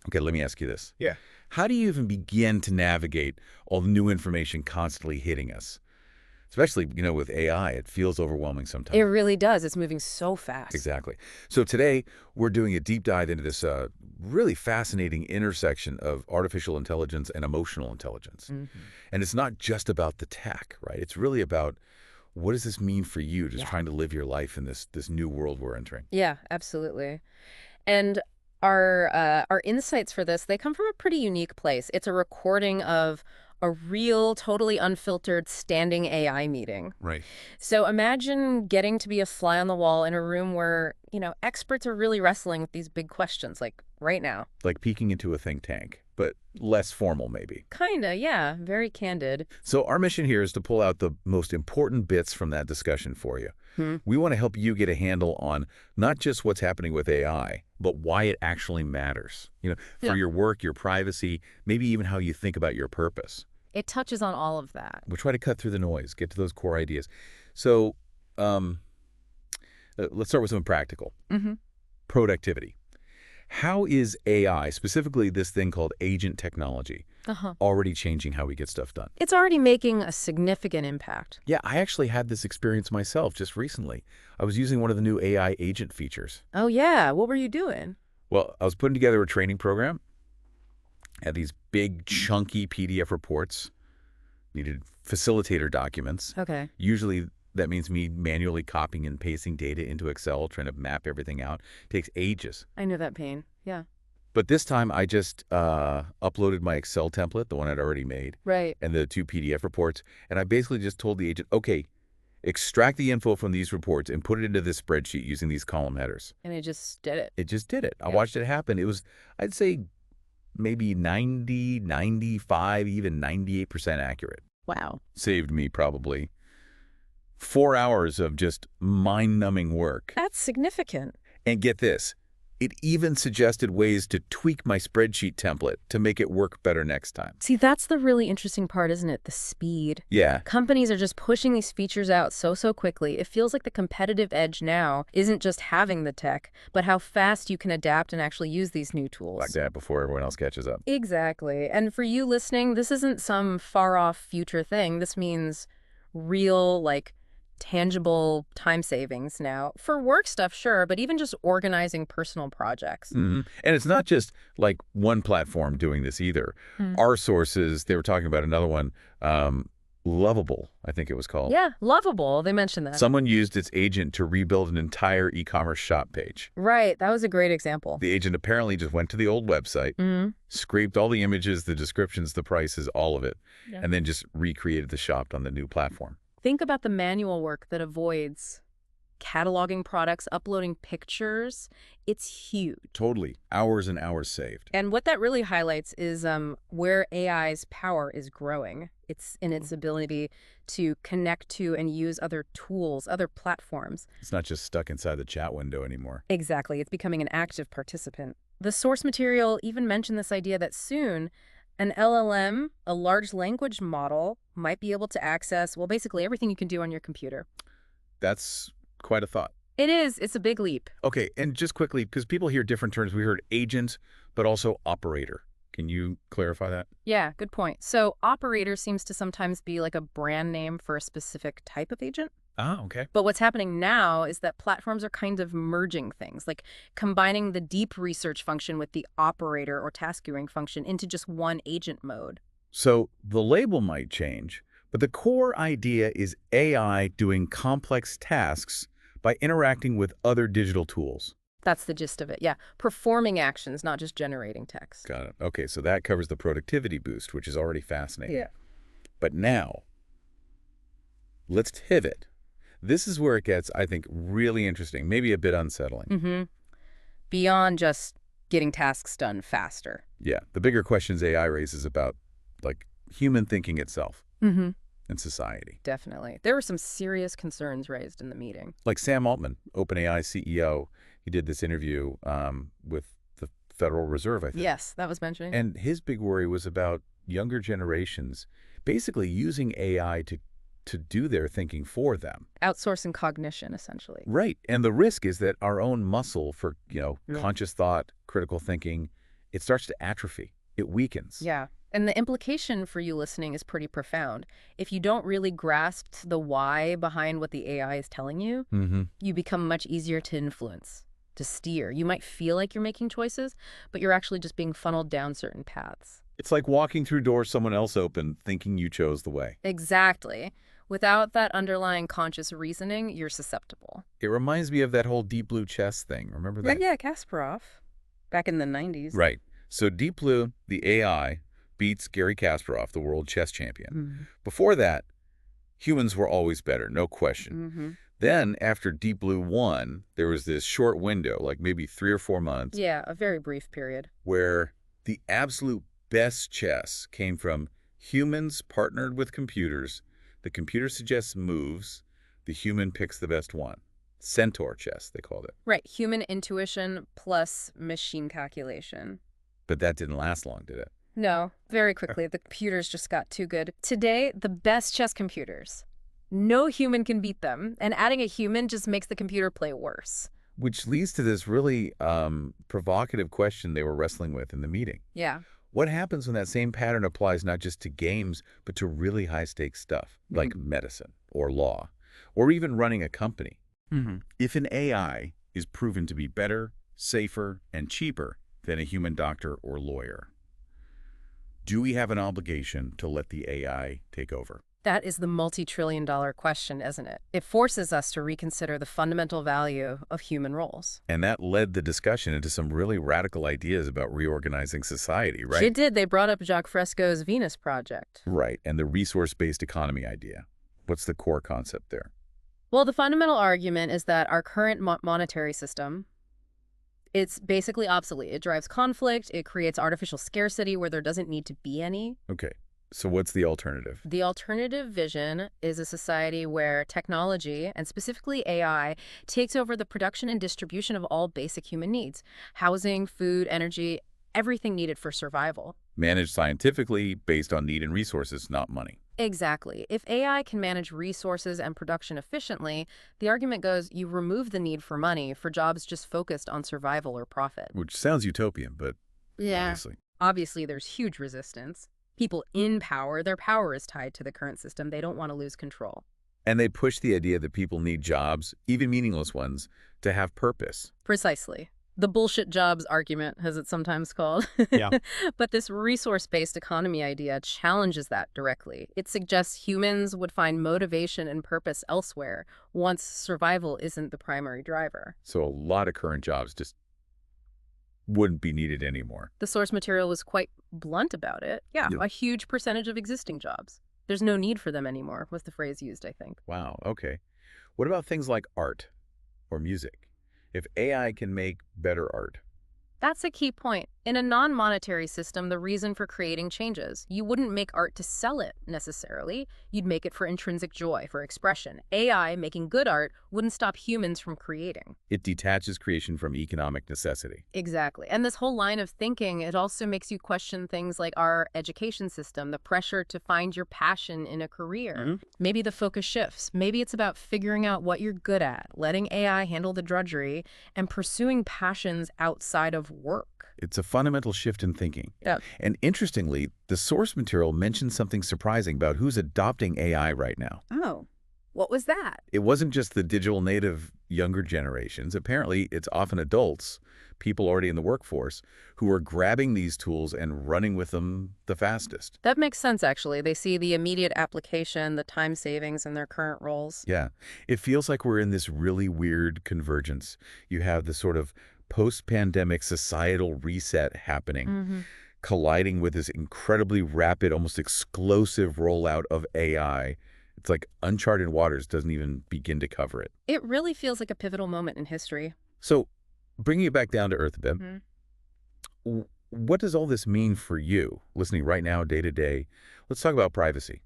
Okay, let me ask you this. Yeah. How do you even begin to navigate all the new information constantly hitting us? Especially, with AI, it feels overwhelming It sometimes. really does. It's moving so fast. Exactly. So today, we're doing a deep dive into this really fascinating intersection of artificial intelligence and emotional intelligence. And it's not just about the tech, right? It's really about what does this mean for you just Yeah. trying to live your life in this new world we're entering? Yeah, absolutely. And our insights for this, they come from a pretty unique place. It's a recording of a real, totally unfiltered standing AI meeting. Right. So imagine getting to be a fly on the wall in a room where, experts are really wrestling with these big questions, like right now. Like peeking into a think tank, but less formal maybe. Kinda, yeah. Very candid. So our mission here is to pull out the most important bits from that discussion for you. Hmm. We want to help you get a handle on not just what's happening with AI, but why it actually matters. For Yeah. your work, your privacy, maybe even how you think about your purpose. It touches on all of that. We'll try to cut through the noise, get to those core ideas. So let's start with something practical. Productivity. How is AI, specifically this thing called agent technology, already changing how we get stuff done? It's already making a significant impact. Yeah, I actually had this experience myself just recently. I was using one of the new AI agent features. Oh, yeah. What were you doing? Well, I was putting together a training program, had these big, chunky PDF reports, needed facilitator documents. Okay. Usually that means me manually copying and pasting data into Excel, trying to map everything out. It takes ages. I know that pain. Yeah. But this time I just uploaded my Excel template, the one I'd already made, Right. and the 2 PDF reports, and I basically just told the agent, okay, extract the info from these reports and put it into this spreadsheet using these column headers. And it just did it. It just did it. I Yeah. watched it happen. It was, I'd say, maybe 90, 95, even 98% accurate. Wow. Saved me probably 4 hours of just mind-numbing work. That's significant. And get this, it even suggested ways to tweak my spreadsheet template to make it work better next time. See, that's the really interesting part, isn't it? The speed. Yeah. Companies are just pushing these features out so quickly. It feels like the competitive edge now isn't just having the tech, but how fast you can adapt and actually use these new tools. Like that before everyone else catches up. Exactly. And for you listening, this isn't some far-off future thing. This means real, tangible time savings now. For work stuff, sure, but even just organizing personal projects. And it's not just like one platform doing this either. Our sources, they were talking about another one, Lovable, I think it was called. Yeah, Lovable. They mentioned that. Someone used its agent to rebuild an entire e-commerce shop page. Right. That was a great example. The agent apparently just went to the old website, scraped all the images, the descriptions, the prices, all of it, Yeah. and then just recreated the shop on the new platform. Think about the manual work that avoids cataloging products, uploading pictures. It's huge. Totally. Hours and hours saved. And what that really highlights is where AI's power is growing. It's in its ability to connect to and use other tools, other platforms. It's not just stuck inside the chat window anymore. Exactly. It's becoming an active participant. The source material even mentioned this idea that soon an LLM, a large language model, might be able to access, well, basically everything you can do on your computer. That's quite a thought. It is. It's a big leap. Okay, and just quickly, because people hear different terms, we heard agent, but also operator. Can you clarify that? Yeah, good point. So operator seems to sometimes be like a brand name for a specific type of agent. Ah, okay. But what's happening now is that platforms are kind of merging things, like combining the deep research function with the operator or task queuing function into just one agent mode. So the label might change, but the core idea is AI doing complex tasks by interacting with other digital tools. That's the gist of it. Yeah, performing actions, not just generating text. Got it. Okay, so that covers the productivity boost, which is already fascinating. Yeah. But now, let's pivot. This is where it gets, I think, really interesting, maybe a bit unsettling. Beyond just getting tasks done faster. Yeah, the bigger questions AI raises about, human thinking itself and society. Definitely. There were some serious concerns raised in the meeting. Like Sam Altman, OpenAI CEO, he did this interview with the Federal Reserve, I think. Yes, that was mentioned. And his big worry was about younger generations basically using AI to do their thinking for them. Outsourcing cognition, essentially. Right. And the risk is that our own muscle for, conscious thought, critical thinking, it starts to atrophy. It weakens. Yeah. And the implication for you listening is pretty profound. If you don't really grasp the why behind what the AI is telling you, you become much easier to influence, to steer. You might feel like you're making choices, but you're actually just being funneled down certain paths. It's like walking through doors someone else opened, thinking you chose the way. Exactly. Without that underlying conscious reasoning, you're susceptible. It reminds me of that whole Deep Blue chess thing. Remember that? Yeah, Kasparov. Back in the 90s. Right. So Deep Blue, the AI, beats Gary Kasparov, the world chess champion. Before that, humans were always better, no question. Then, after Deep Blue won, there was this short window, like maybe 3 or 4 months. Yeah, a very brief period. Where the absolute best chess came from humans partnered with computers. The computer suggests moves. The human picks the best one. Centaur chess, they called it. Right. Human intuition plus machine calculation. But that didn't last long, did it? No, very quickly. The computers just got too good. Today, the best chess computers. No human can beat them. And adding a human just makes the computer play worse. Which leads to this really provocative question they were wrestling with in the meeting. Yeah. What happens when that same pattern applies not just to games, but to really high-stakes stuff, like medicine or law, or even running a company? If an AI is proven to be better, safer, and cheaper than a human doctor or lawyer, do we have an obligation to let the AI take over? That is the multi-trillion-dollar question, isn't it? It forces us to reconsider the fundamental value of human roles. And that led the discussion into some really radical ideas about reorganizing society, right? It did. They brought up Jacques Fresco's Venus Project. Right, and the resource-based economy idea. What's the core concept there? Well, the fundamental argument is that our current monetary system, it's basically obsolete. It drives conflict. It creates artificial scarcity where there doesn't need to be any. Okay, so what's the alternative? The alternative vision is a society where technology, and specifically AI, takes over the production and distribution of all basic human needs. Housing, food, energy, everything needed for survival. Managed scientifically based on need and resources, not money. Exactly. If AI can manage resources and production efficiently, the argument goes you remove the need for money for jobs just focused on survival or profit. Which sounds utopian, but Yeah. obviously. Obviously, there's huge resistance. People in power, their power is tied to the current system. They don't want to lose control. And they push the idea that people need jobs, even meaningless ones, to have purpose. Precisely. The bullshit jobs argument, as it's sometimes called. Yeah. But this resource-based economy idea challenges that directly. It suggests humans would find motivation and purpose elsewhere once survival isn't the primary driver. So a lot of current jobs just wouldn't be needed anymore. The source material was quite blunt about it. Yeah, Yeah. a huge percentage of existing jobs. There's no need for them anymore, was the phrase used, I think. Wow, okay. What about things like art or music? If AI can make better art, That's a key point. In a non-monetary system, the reason for creating changes. You wouldn't make art to sell it, necessarily. You'd make it for intrinsic joy, for expression. AI making good art wouldn't stop humans from creating. it detaches creation from economic necessity. Exactly. And this whole line of thinking, it also makes you question things like our education system, the pressure to find your passion in a career. Maybe the focus shifts. Maybe it's about figuring out what you're good at, letting AI handle the drudgery, and pursuing passions outside of work. It's a fundamental shift in thinking. Yeah. And interestingly, the source material mentions something surprising about who's adopting AI right now. Oh, what was that? It wasn't just the digital native younger generations. Apparently, it's often adults, people already in the workforce, who are grabbing these tools and running with them the fastest. That makes sense, actually. They see the immediate application, the time savings in their current roles. Yeah. It feels like we're in this really weird convergence. You have the sort of post-pandemic societal reset happening, colliding with this incredibly rapid, almost explosive rollout of AI. It's like uncharted waters doesn't even begin to cover it. It really feels like a pivotal moment in history. So, bringing it back down to earth a bit, what does all this mean for you, listening right now, day to day? Let's talk about privacy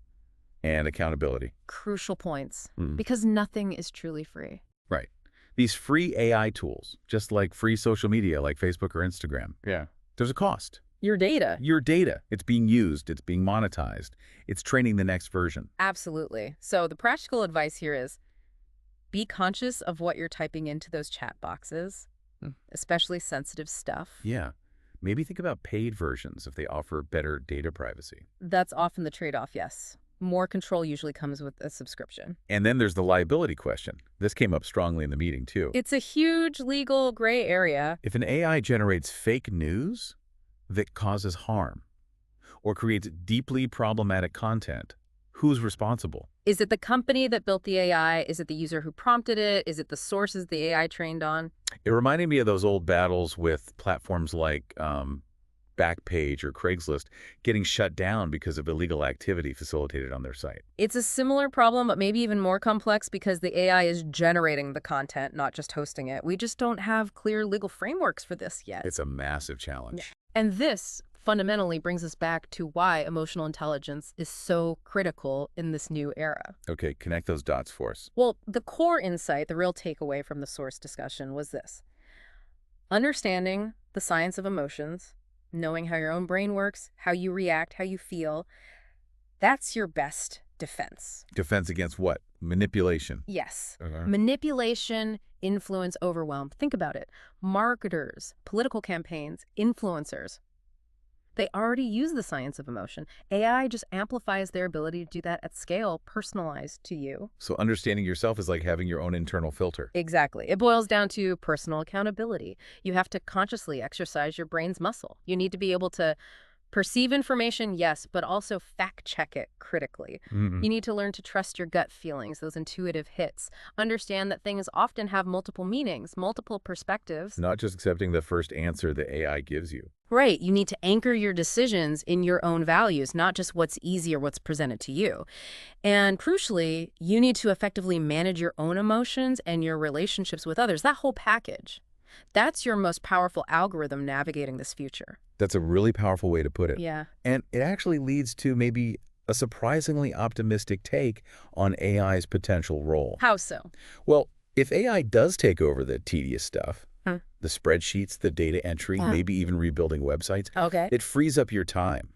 and accountability. Crucial points, because nothing is truly free. Right. These free AI tools, just like free social media like Facebook or Instagram, there's a cost. Your data. Your data, it's being used, it's being monetized, it's training the next version. Absolutely. So the practical advice here is be conscious of what you're typing into those chat boxes, especially sensitive stuff. Yeah. Maybe think about paid versions if they offer better data privacy. That's often the trade-off, yes. More control usually comes with a subscription. And then there's the liability question. This came up strongly in the meeting, too. It's a huge legal gray area. If an AI generates fake news that causes harm or creates deeply problematic content, who's responsible? Is it the company that built the AI? Is it the user who prompted it? Is it the sources the AI trained on? It reminded me of those old battles with platforms like Backpage or Craigslist getting shut down because of illegal activity facilitated on their site. It's a similar problem, but maybe even more complex because the AI is generating the content, not just hosting it. We just don't have clear legal frameworks for this yet. It's a massive challenge. And this fundamentally brings us back to why emotional intelligence is so critical in this new era. Okay, connect those dots for us. Well, the core insight, the real takeaway from the source discussion was this. Understanding the science of emotions, knowing how your own brain works, how you react, how you feel, that's your best defense. Defense against what? Manipulation. Yes. Okay. Manipulation, influence, overwhelm. Think about it. Marketers, political campaigns, influencers. They already use the science of emotion. AI just amplifies their ability to do that at scale, personalized to you. So understanding yourself is like having your own internal filter. Exactly. It boils down to personal accountability. You have to consciously exercise your brain's muscle. You need to be able to perceive information, yes, but also fact-check it critically. Mm-hmm. You need to learn to trust your gut feelings, those intuitive hits. Understand that things often have multiple meanings, multiple perspectives. Not just accepting the first answer the AI gives you. Right. You need to anchor your decisions in your own values, not just what's easy or what's presented to you. And crucially, you need to effectively manage your own emotions and your relationships with others, that whole package. That's your most powerful algorithm navigating this future. That's a really powerful way to put it. Yeah. And it actually leads to maybe a surprisingly optimistic take on AI's potential role. How so? Well, if AI does take over the tedious stuff, the spreadsheets, the data entry, maybe even rebuilding websites, Okay. it frees up your time,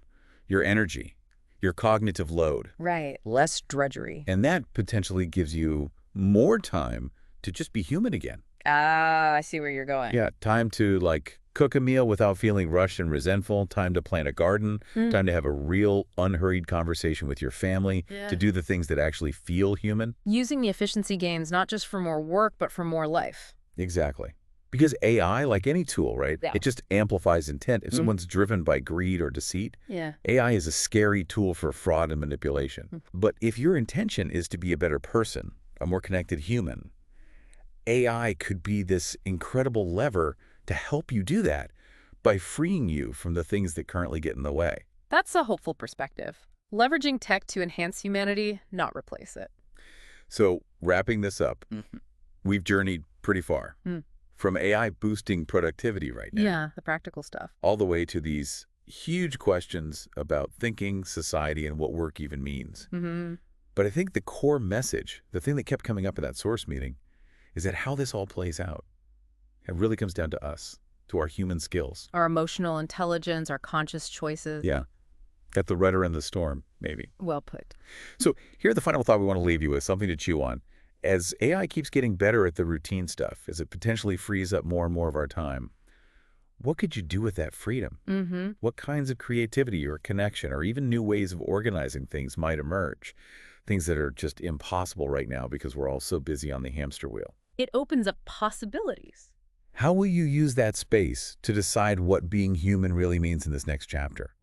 your energy, your cognitive load. Right. Less drudgery. And that potentially gives you more time to just be human again. Ah, I see where you're going. Yeah, time to like cook a meal without feeling rushed and resentful, time to plant a garden, time to have a real unhurried conversation with your family, to do the things that actually feel human. Using the efficiency gains not just for more work, but for more life. Exactly. Because AI, like any tool, right, Yeah. it just amplifies intent. If someone's driven by greed or deceit, Yeah. AI is a scary tool for fraud and manipulation. But if your intention is to be a better person, a more connected human, AI could be this incredible lever to help you do that by freeing you from the things that currently get in the way. That's a hopeful perspective. Leveraging tech to enhance humanity, not replace it. So wrapping this up, we've journeyed pretty far. From AI boosting productivity right now, Yeah, the practical stuff. all the way to these huge questions about thinking, society, and what work even means. But I think the core message, the thing that kept coming up in that source meeting, is that how this all plays out, it really comes down to us, to our human skills. Our emotional intelligence, our conscious choices. Yeah, that the rudder in the storm, maybe. Well put. So here's the final thought we want to leave you with, something to chew on. As AI keeps getting better at the routine stuff, as it potentially frees up more and more of our time, what could you do with that freedom? What kinds of creativity or connection or even new ways of organizing things might emerge? Things that are just impossible right now because we're all so busy on the hamster wheel. It opens up possibilities. How will you use that space to decide what being human really means in this next chapter?